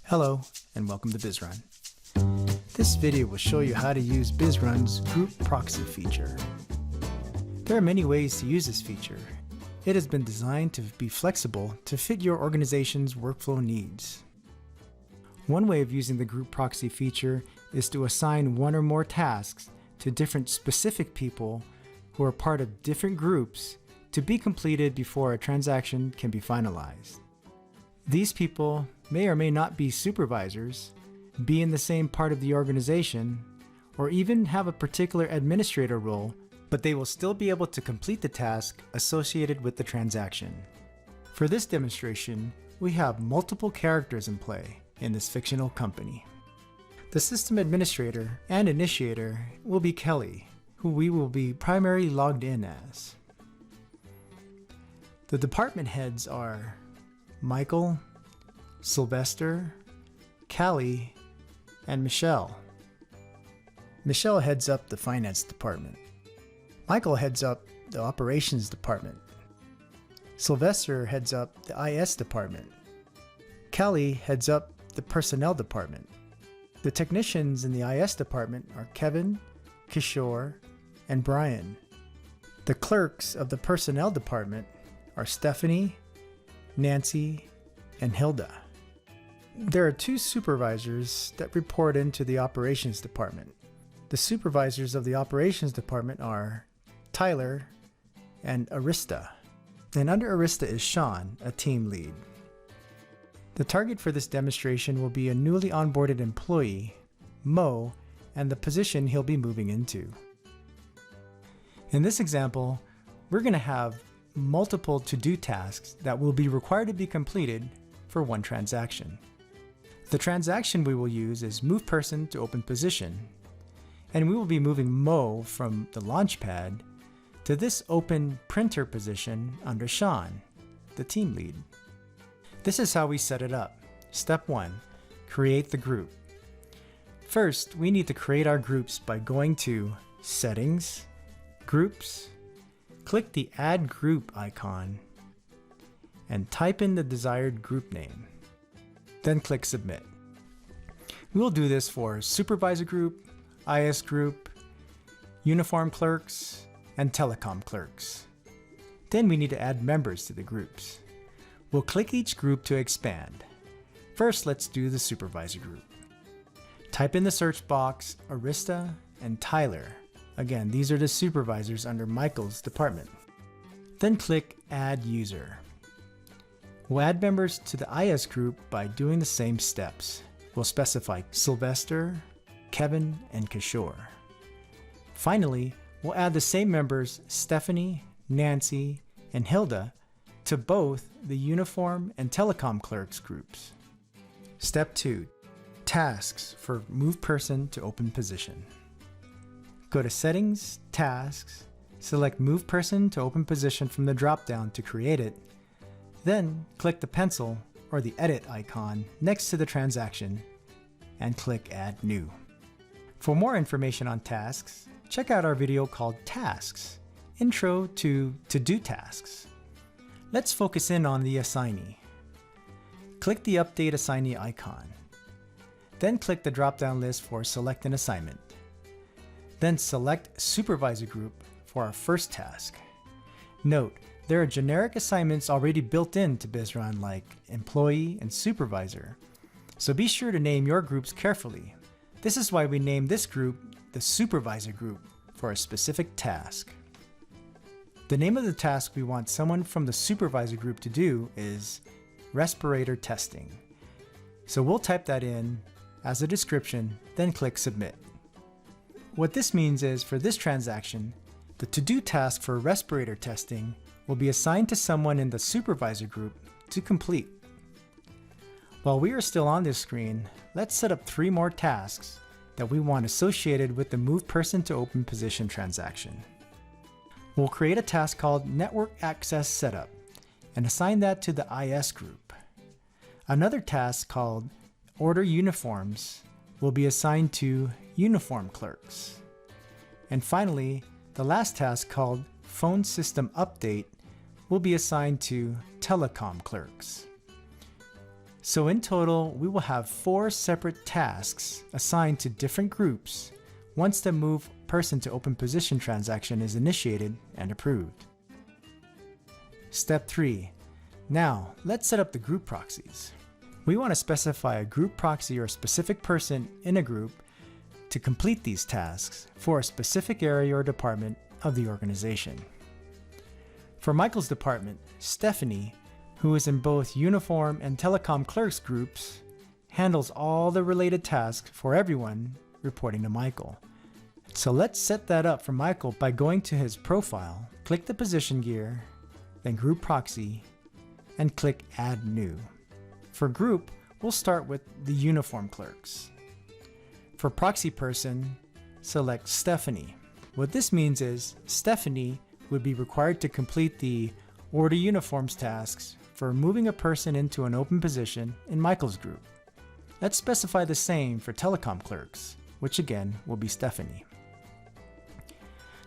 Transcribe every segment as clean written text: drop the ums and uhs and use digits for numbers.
Hello and welcome to BizRun. This video will show you how to use BizRun's Group Proxy feature. There are many ways to use this feature. It has been designed to be flexible to fit your organization's workflow needs. One way of using the Group Proxy feature is to assign one or more tasks to different specific people who are part of different groups to be completed before a transaction can be finalized. These people may or may not be supervisors, be in the same part of the organization, or even have a particular administrator role, but they will still be able to complete the task associated with the transaction. For this demonstration, we have multiple characters in play in this fictional company. The system administrator and initiator will be Kelly, who we will be primarily logged in as. The department heads are Michael, Sylvester, Callie, and Michelle. Michelle heads up the finance department. Michael heads up the operations department. Sylvester heads up the IS department. Callie heads up the personnel department. The technicians in the IS department are Kevin, Kishore, and Brian. The clerks of the personnel department are Stephanie, Nancy, and Hilda. There are two supervisors that report into the operations department. The supervisors of the operations department are Tyler and Arista. And under Arista is Sean, a team lead. The target for this demonstration will be a newly onboarded employee, Mo, and the position he'll be moving into. In this example, we're going to have multiple to-do tasks that will be required to be completed for one transaction. The transaction we will use is move person to open position, and we will be moving Mo from the launchpad to this open printer position under Sean, the team lead. This is how we set it up. Step 1, create the group. First, we need to create our groups by going to Settings, Groups, click the Add Group icon, and type in the desired group name. Then click Submit. We'll do this for Supervisor Group, IS Group, Uniform Clerks, and Telecom Clerks. Then we need to add members to the groups. We'll click each group to expand. First, let's do the Supervisor Group. Type in the search box Arista and Tyler. Again, these are the supervisors under Michael's department. Then click Add User. We'll add members to the IS group by doing the same steps. We'll specify Sylvester, Kevin, and Kishore. Finally, we'll add the same members Stephanie, Nancy, and Hilda to both the Uniform and Telecom Clerks groups. Step 2. Tasks for Move Person to Open Position. Go to Settings, Tasks, select Move Person to Open Position from the drop-down to create it, then click the pencil or the edit icon next to the transaction and click Add New. For more information on tasks, check out our video called Tasks, Intro to To-Do Tasks. Let's focus in on the assignee. Click the Update Assignee icon. Then click the drop-down list for Select an Assignment. Then select Supervisor Group for our first task. Note, there are generic assignments already built into BizRun like Employee and Supervisor, so be sure to name your groups carefully. This is why we named this group the Supervisor Group for a specific task. The name of the task we want someone from the Supervisor Group to do is Respirator Testing. So we'll type that in as a description, then click Submit. What this means is, for this transaction, the to-do task for respirator testing will be assigned to someone in the Supervisor Group to complete. While we are still on this screen, let's set up 3 more tasks that we want associated with the Move Person to Open Position transaction. We'll create a task called Network Access Setup and assign that to the IS group. Another task called Order Uniforms will be assigned to Uniform Clerks. And finally, the last task called Phone System Update will be assigned to Telecom Clerks. So in total, we will have 4 separate tasks assigned to different groups once the move person to open position transaction is initiated and approved. Step 3. Now, let's set up the group proxies. We want to specify a group proxy or a specific person in a group to complete these tasks for a specific area or department of the organization. For Michael's department, Stephanie, who is in both uniform and telecom clerks groups, handles all the related tasks for everyone reporting to Michael. So let's set that up for Michael by going to his profile, click the position gear, then Group Proxy, and click Add New. For group, we'll start with the uniform clerks. For proxy person, select Stephanie. What this means is Stephanie would be required to complete the Order Uniforms tasks for moving a person into an open position in Michael's group. Let's specify the same for telecom clerks, which again will be Stephanie.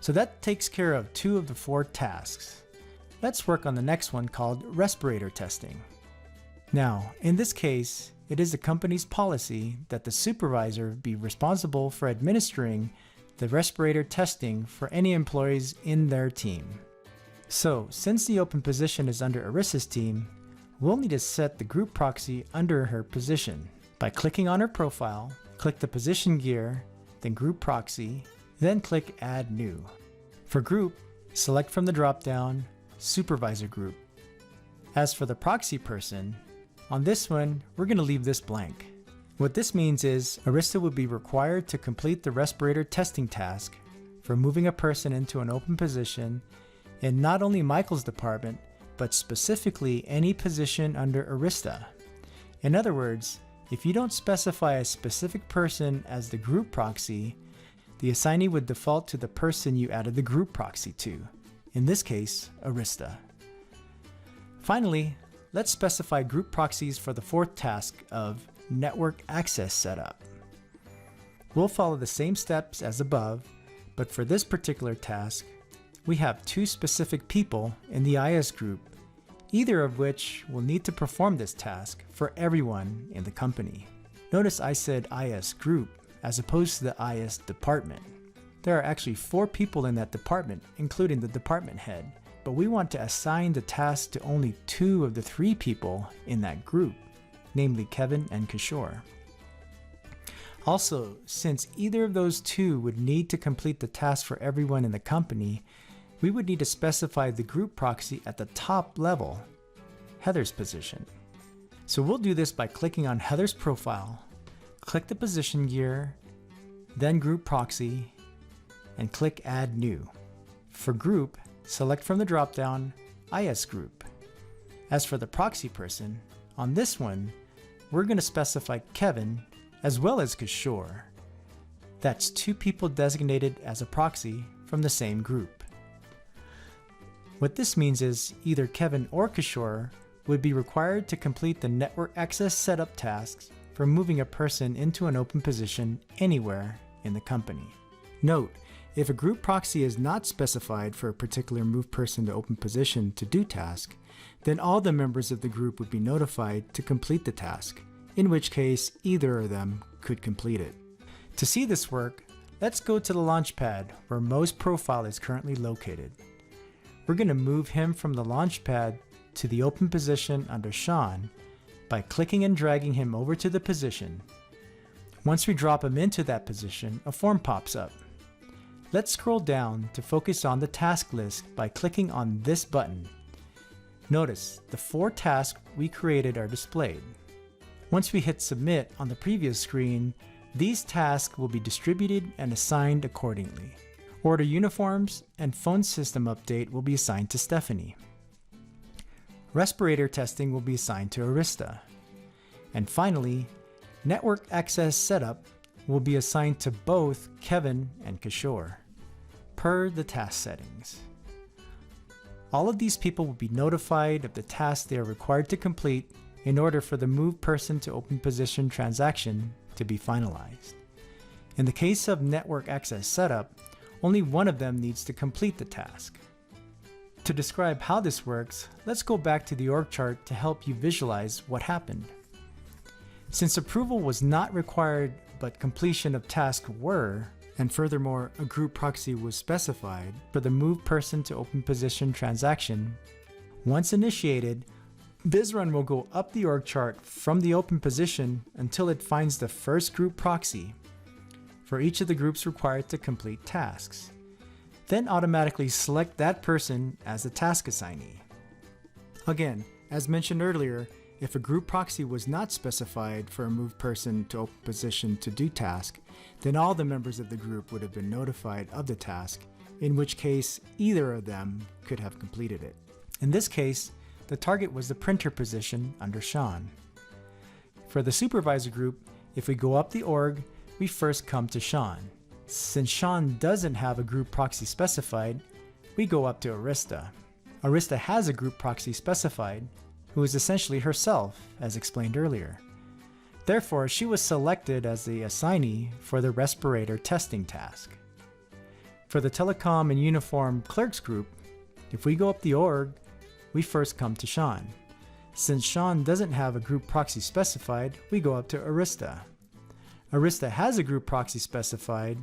So that takes care of 2 of the 4 tasks. Let's work on the next one called respirator testing. Now, in this case, it is the company's policy that the supervisor be responsible for administering the respirator testing for any employees in their team. So, since the open position is under Arissa's team, we'll need to set the group proxy under her position. By clicking on her profile, click the position gear, then Group Proxy, then click Add New. For group, select from the drop-down Supervisor Group. As for the proxy person, on this one, we're going to leave this blank. What this means is Arista would be required to complete the respirator testing task for moving a person into an open position in not only Michael's department, but specifically any position under Arista. In other words, if you don't specify a specific person as the group proxy, the assignee would default to the person you added the group proxy to, in this case, Arista. Finally, let's specify group proxies for the 4th task of network access setup. We'll follow the same steps as above, but for this particular task, we have 2 specific people in the IS group, either of which will need to perform this task for everyone in the company. Notice I said IS group as opposed to the IS department. There are actually 4 people in that department, including the department head, but we want to assign the task to only 2 of the 3 people in that group, namely Kevin and Kishore. Also, since either of those 2 would need to complete the task for everyone in the company, we would need to specify the group proxy at the top level, Heather's position. So we'll do this by clicking on Heather's profile, click the position gear, then Group Proxy, and click Add New. For group, select from the drop-down IS group. As for the proxy person, on this one, we're going to specify Kevin as well as Kishore. That's 2 people designated as a proxy from the same group. What this means is either Kevin or Kishore would be required to complete the network access setup tasks for moving a person into an open position anywhere in the company. Note, if a group proxy is not specified for a particular move person to open position to do task, then all the members of the group would be notified to complete the task, in which case either of them could complete it. To see this work, let's go to the launchpad where Mo's profile is currently located. We're going to move him from the launchpad to the open position under Sean by clicking and dragging him over to the position. Once we drop him into that position, a form pops up. Let's scroll down to focus on the task list by clicking on this button. Notice the 4 tasks we created are displayed. Once we hit submit on the previous screen, these tasks will be distributed and assigned accordingly. Order uniforms and phone system update will be assigned to Stephanie. Respirator testing will be assigned to Arista. And finally, network access setup will be assigned to both Kevin and Kishore, per the task settings. All of these people will be notified of the tasks they are required to complete in order for the move person to open position transaction to be finalized. In the case of network access setup, only one of them needs to complete the task. To describe how this works, let's go back to the org chart to help you visualize what happened. Since approval was not required but completion of tasks were, and furthermore a group proxy was specified for the move person to open position transaction, once initiated, BizRun will go up the org chart from the open position until it finds the first group proxy for each of the groups required to complete tasks, then automatically select that person as the task assignee. Again, as mentioned earlier, if a group proxy was not specified for a move person to open position to do task, then all the members of the group would have been notified of the task, in which case either of them could have completed it. In this case, the target was the printer position under Sean. For the supervisor group, if we go up the org, we first come to Sean. Since Sean doesn't have a group proxy specified, we go up to Arista. Arista has a group proxy specified, who is essentially herself, as explained earlier. Therefore, she was selected as the assignee for the respirator testing task. For the telecom and uniform clerks group, if we go up the org, we first come to Sean. Since Sean doesn't have a group proxy specified, we go up to Arista. Arista has a group proxy specified,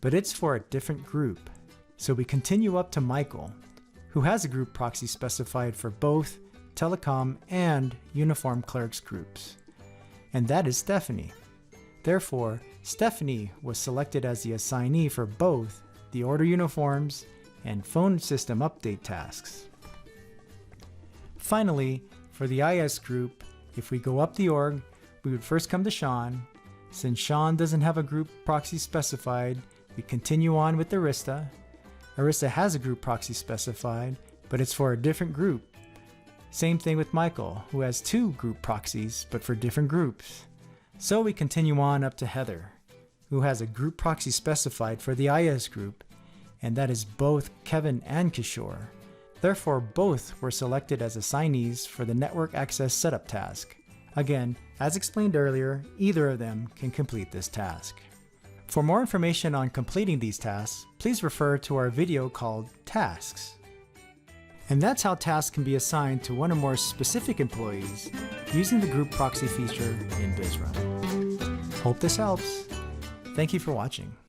but it's for a different group. So we continue up to Michael, who has a group proxy specified for both telecom and uniform clerks groups. And that is Stephanie. Therefore, Stephanie was selected as the assignee for both the order uniforms and phone system update tasks. Finally, for the IS group, if we go up the org, we would first come to Sean. Since Sean doesn't have a group proxy specified, we continue on with Arista. Arista has a group proxy specified, but it's for a different group. Same thing with Michael, who has two group proxies, but for different groups. So we continue on up to Heather, who has a group proxy specified for the IS group, and that is both Kevin and Kishore. Therefore, both were selected as assignees for the network access setup task. Again, as explained earlier, either of them can complete this task. For more information on completing these tasks, please refer to our video called Tasks. And that's how tasks can be assigned to one or more specific employees using the group proxy feature in BizRun. Hope this helps. Thank you for watching.